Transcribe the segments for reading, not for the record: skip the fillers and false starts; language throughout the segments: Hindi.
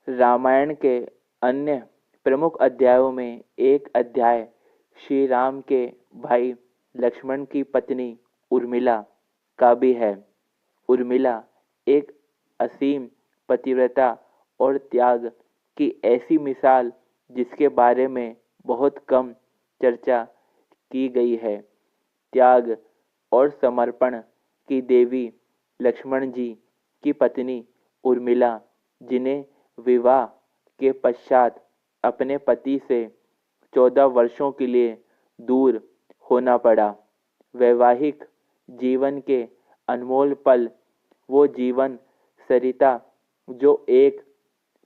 रामायण के अन्य प्रमुख अध्यायों में एक अध्याय श्री राम के भाई लक्ष्मण की पत्नी उर्मिला का भी है। उर्मिला एक असीम पतिव्रता और त्याग की ऐसी मिसाल जिसके बारे में बहुत कम चर्चा की गई है। त्याग और समर्पण की देवी लक्ष्मण जी की पत्नी उर्मिला, जिन्हें विवाह के पश्चात अपने पति से 14 वर्षों के लिए दूर होना पड़ा। वैवाहिक जीवन के अनमोल पल, वो जीवन सरिता जो एक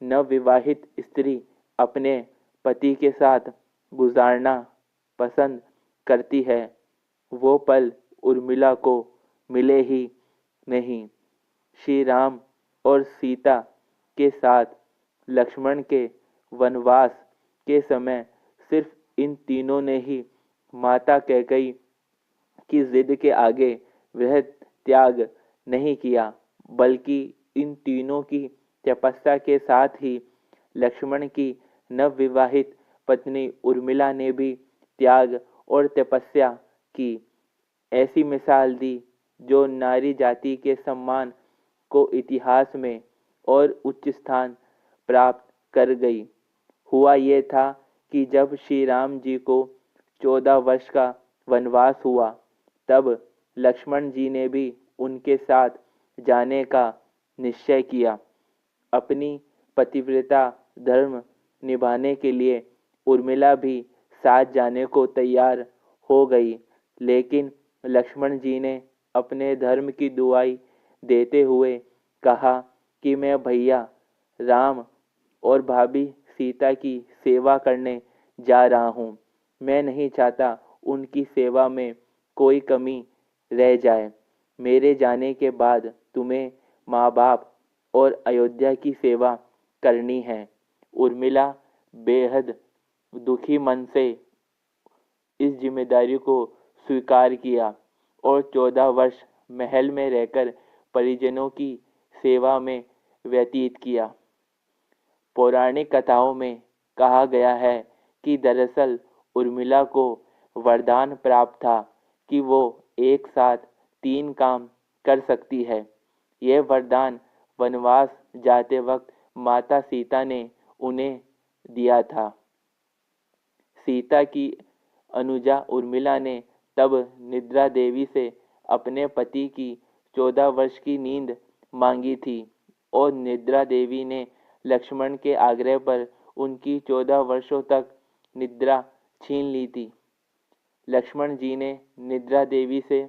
नवविवाहित स्त्री अपने पति के साथ गुजारना पसंद करती है, वो पल उर्मिला को मिले ही नहीं। श्री राम और सीता के साथ लक्ष्मण के वनवास के समय सिर्फ इन तीनों ने ही माता कैकेयी की जिद के आगे वह त्याग नहीं किया, बल्कि इन तीनों की तपस्या के साथ ही लक्ष्मण की नवविवाहित पत्नी उर्मिला ने भी त्याग और तपस्या की। ऐसी मिसाल दी जो नारी जाति के सम्मान को इतिहास में और उच्च स्थान प्राप्त कर गई। हुआ ये था कि जब श्री राम जी को 14 वर्ष का वनवास हुआ, तब लक्ष्मण जी ने भी उनके साथ जाने का निश्चय किया। अपनी पतिव्रता धर्म निभाने के लिए उर्मिला भी साथ जाने को तैयार हो गई, लेकिन लक्ष्मण जी ने अपने धर्म की दुहाई देते हुए कहा कि मैं भैया राम और भाभी सीता की सेवा करने जा रहा हूँ। मैं नहीं चाहता उनकी सेवा में कोई कमी रह जाए। मेरे जाने के बाद तुम्हें माँ बाप और अयोध्या की सेवा करनी है। उर्मिला बेहद दुखी मन से इस जिम्मेदारी को स्वीकार किया और 14 वर्ष महल में रहकर परिजनों की सेवा में व्यतीत किया। पौराणिक कथाओं में कहा गया है कि दरअसल उर्मिला को वरदान प्राप्त था कि वो एक साथ 3 काम कर सकती है। यह वरदान वनवास जाते वक्त माता सीता ने उन्हें दिया था। सीता की अनुजा उर्मिला ने तब निद्रा देवी से अपने पति की 14 वर्ष की नींद मांगी थी और निद्रा देवी ने लक्ष्मण के आग्रह पर उनकी 14 वर्षों तक निद्रा छीन ली थी। लक्ष्मण जी ने निद्रा देवी से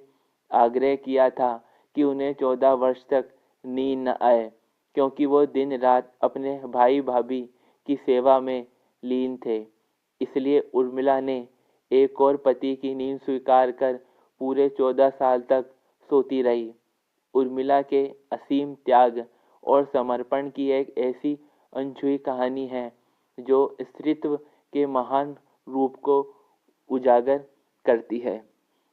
आग्रह किया था कि उन्हें 14 वर्ष तक नींद न आए, क्योंकि वो दिन रात अपने भाई भाभी की सेवा में लीन थे। इसलिए उर्मिला ने एक और पति की नींद स्वीकार कर पूरे 14 साल तक सोती रही। उर्मिला के असीम त्याग और समर्पण की एक ऐसी अनछुई कहानी है जो स्त्रीत्व के महान रूप को उजागर करती है।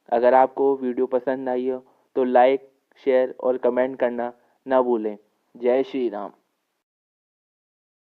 अगर आपको वीडियो पसंद आई हो तो लाइक, शेयर और कमेंट करना ना भूलें। जय श्री राम।